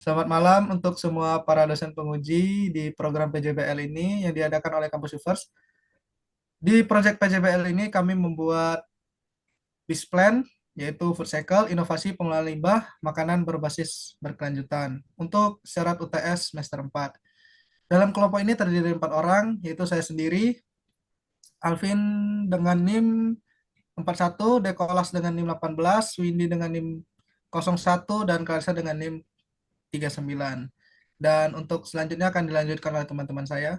Selamat malam untuk semua para dosen penguji di program PJBL ini yang diadakan oleh Kampus Universe. Di proyek PJBL ini kami membuat BIS Plan, yaitu Food Cycle, Inovasi Pengelolaan Limbah, Makanan Berbasis Berkelanjutan untuk syarat UTS semester 4. Dalam kelompok ini terdiri dari 4 orang, yaitu saya sendiri, Alvin dengan NIM 41, Dekolas dengan NIM 18, Windy dengan NIM 01, dan Clarissa dengan NIM 39. Dan untuk selanjutnya akan dilanjutkan oleh teman-teman saya.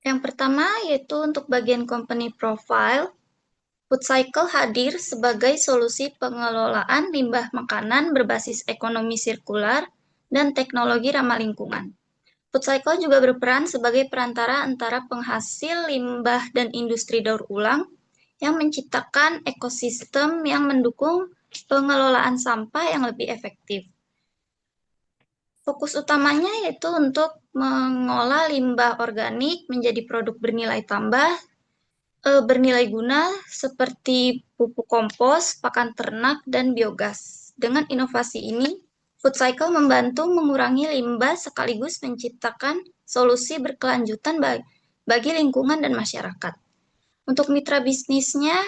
Yang pertama yaitu untuk bagian company profile, Food Cycle hadir sebagai solusi pengelolaan limbah makanan berbasis ekonomi sirkular dan teknologi ramah lingkungan. Food Cycle juga berperan sebagai perantara antara penghasil limbah dan industri daur ulang yang menciptakan ekosistem yang mendukung pengelolaan sampah yang lebih efektif. Fokus utamanya yaitu untuk mengolah limbah organik menjadi produk bernilai tambah, bernilai guna seperti pupuk kompos, pakan ternak, dan biogas. Dengan inovasi ini, Food Cycle membantu mengurangi limbah sekaligus menciptakan solusi berkelanjutan bagi lingkungan dan masyarakat. Untuk mitra bisnisnya,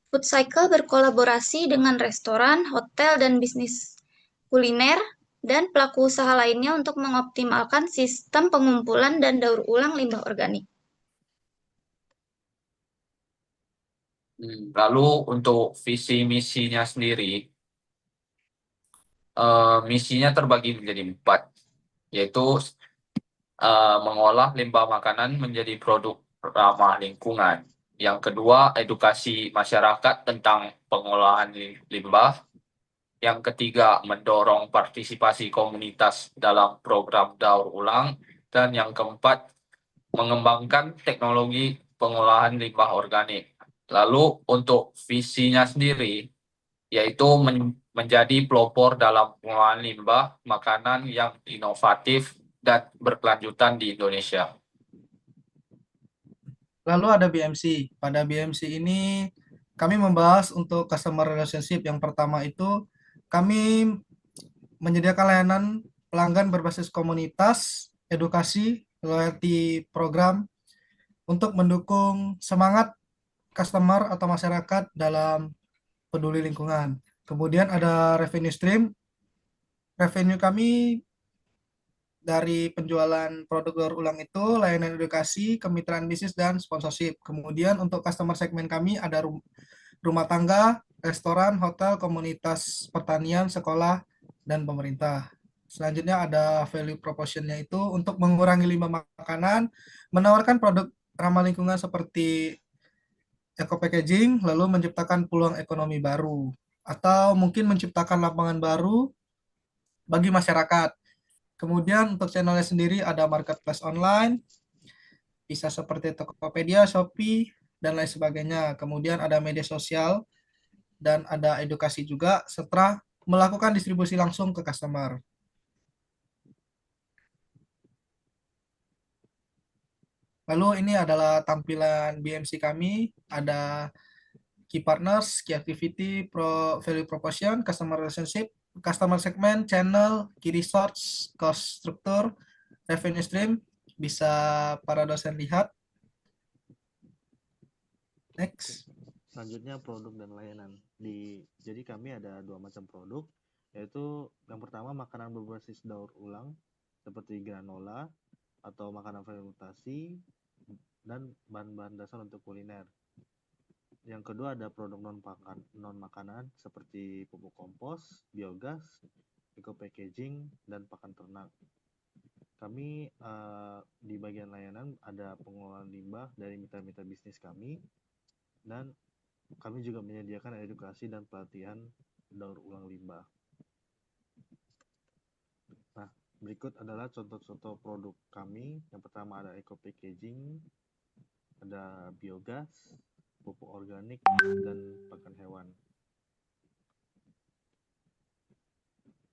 Food Cycle berkolaborasi dengan restoran, hotel, dan bisnis kuliner dan pelaku usaha lainnya untuk mengoptimalkan sistem pengumpulan dan daur ulang limbah organik. Lalu untuk visi misinya sendiri, misinya terbagi menjadi 4, yaitu mengolah limbah makanan menjadi produk ramah lingkungan. Yang kedua, edukasi masyarakat tentang pengolahan limbah. Yang ketiga, mendorong partisipasi komunitas dalam program daur ulang. Dan yang keempat, mengembangkan teknologi pengolahan limbah organik. Lalu untuk visinya sendiri, yaitu menjadi pelopor dalam pengolahan limbah makanan yang inovatif dan berkelanjutan di Indonesia. Lalu ada BMC. Pada BMC ini kami membahas untuk customer relationship. Yang pertama itu kami menyediakan layanan pelanggan berbasis komunitas, edukasi, loyalty program untuk mendukung semangat customer atau masyarakat dalam peduli lingkungan. Kemudian ada revenue stream. Revenue kami dari penjualan produk daur ulang itu, layanan edukasi, kemitraan bisnis, dan sponsorship. Kemudian untuk customer segmen kami ada rumah tangga, restoran, hotel, komunitas pertanian, sekolah, dan pemerintah. Selanjutnya ada value proposition-nya itu untuk mengurangi limbah makanan, menawarkan produk ramah lingkungan seperti eco packaging, lalu menciptakan peluang ekonomi baru, atau mungkin menciptakan lapangan baru bagi masyarakat. Kemudian untuk channelnya sendiri ada marketplace online, bisa seperti Tokopedia, Shopee, dan lain sebagainya. Kemudian ada media sosial, dan ada edukasi juga setelah melakukan distribusi langsung ke customer. Lalu ini adalah tampilan BMC kami, ada key partners, key activity, value proposition, customer relationship, customer segment, channel, key resource, cost structure, revenue stream, bisa para dosen lihat. Next. Selanjutnya produk dan layanan. Jadi kami ada 2 macam produk, yaitu yang pertama makanan berbasis daur ulang seperti granola atau makanan fermentasi dan bahan-bahan dasar untuk kuliner. Yang kedua ada produk non makanan seperti pupuk kompos, biogas, eco packaging, dan pakan ternak. Kami di bagian layanan ada pengolahan limbah dari mitra-mitra bisnis kami, dan kami juga menyediakan edukasi dan pelatihan daur ulang limbah. Nah, berikut adalah contoh-contoh produk kami. Yang pertama ada eco packaging, ada biogas, pupuk organik, dan pakan hewan.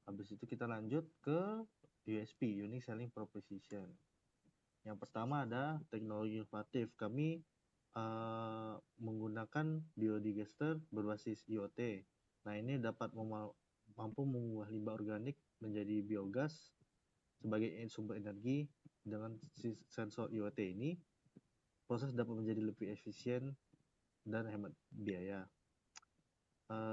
Habis itu kita lanjut ke USP, Unique Selling Proposition. Yang pertama ada teknologi inovatif. Kami menggunakan biodigester berbasis IoT. Nah, ini dapat mampu mengubah limbah organik menjadi biogas sebagai sumber energi. Dengan sensor IoT ini, proses dapat menjadi lebih efisien dan hemat biaya.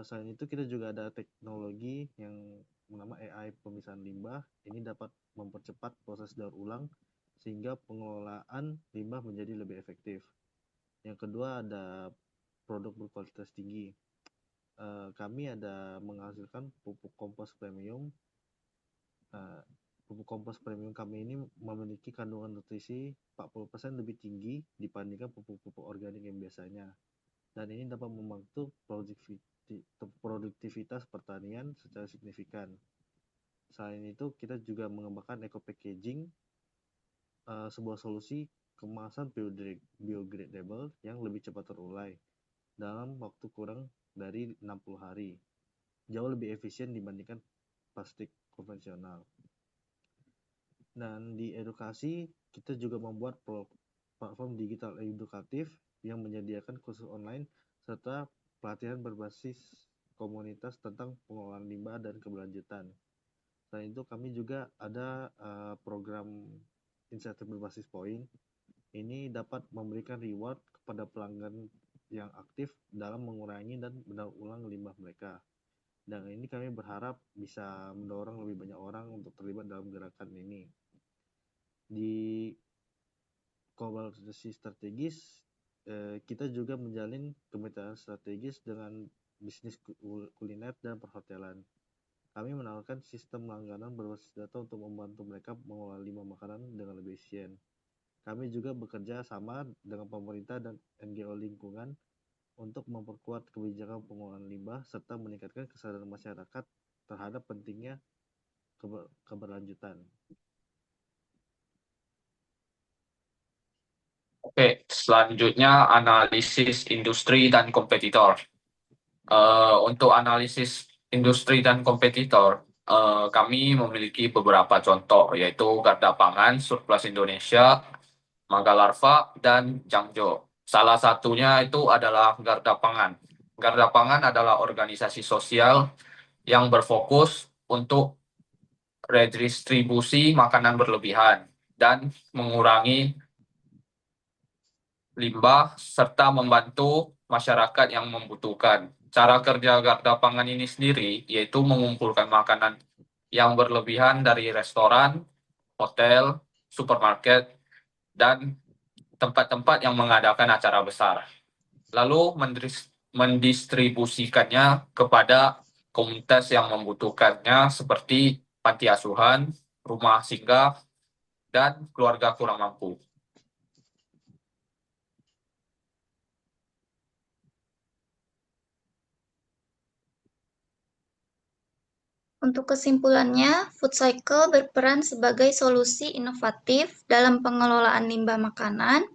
Selain itu kita juga ada teknologi yang bernama AI pemisahan limbah. Ini dapat mempercepat proses daur ulang sehingga pengelolaan limbah menjadi lebih efektif. Yang kedua ada produk berkualitas tinggi. Kami ada menghasilkan pupuk kompos premium. Pupuk kompos premium kami ini memiliki kandungan nutrisi 40% lebih tinggi dibandingkan pupuk-pupuk organik yang biasanya. Dan ini dapat membantu produktivitas pertanian secara signifikan. Selain itu, kita juga mengembangkan eco packaging, sebuah solusi kemasan biodegradable yang lebih cepat terurai dalam waktu kurang dari 60 hari. Jauh lebih efisien dibandingkan plastik konvensional. Dan di edukasi, kita juga membuat platform digital edukatif yang menyediakan kursus online serta pelatihan berbasis komunitas tentang pengelolaan limbah dan keberlanjutan. Selain itu, kami juga ada program insentif berbasis poin. Ini dapat memberikan reward kepada pelanggan yang aktif dalam mengurangi dan mendaur ulang limbah mereka. Dan ini kami berharap bisa mendorong lebih banyak orang untuk terlibat dalam gerakan ini. Di kolaborasi strategis, kita juga menjalin kemitraan strategis dengan bisnis kuliner dan perhotelan. Kami menawarkan sistem langganan berbasis data untuk membantu mereka mengolah limbah makanan dengan lebih efisien. Kami juga bekerja sama dengan pemerintah dan NGO lingkungan untuk memperkuat kebijakan pengolahan limbah serta meningkatkan kesadaran masyarakat terhadap pentingnya keberlanjutan. Oke, selanjutnya analisis industri dan kompetitor. Untuk analisis industri dan kompetitor, kami memiliki beberapa contoh, yaitu Garda Pangan, Surplus Indonesia, Magalarva, dan Jangjo. Salah satunya itu adalah Garda Pangan. Garda Pangan adalah organisasi sosial yang berfokus untuk redistribusi makanan berlebihan dan mengurangi limbah serta membantu masyarakat yang membutuhkan. Cara kerja Garda Pangan ini sendiri yaitu mengumpulkan makanan yang berlebihan dari restoran, hotel, supermarket, dan tempat-tempat yang mengadakan acara besar. Lalu mendistribusikannya kepada komunitas yang membutuhkannya seperti panti asuhan, rumah singgah, dan keluarga kurang mampu. Untuk kesimpulannya, food cycle berperan sebagai solusi inovatif dalam pengelolaan limbah makanan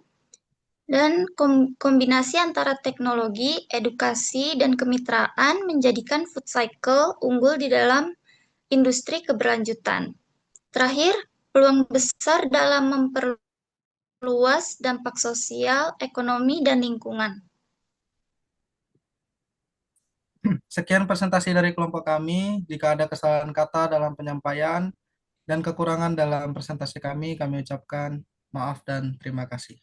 dan kombinasi antara teknologi, edukasi, dan kemitraan menjadikan food cycle unggul di dalam industri keberlanjutan. Terakhir, peluang besar dalam memperluas dampak sosial, ekonomi, dan lingkungan. Sekian presentasi dari kelompok kami. Jika ada kesalahan kata dalam penyampaian dan kekurangan dalam presentasi kami ucapkan maaf dan terima kasih.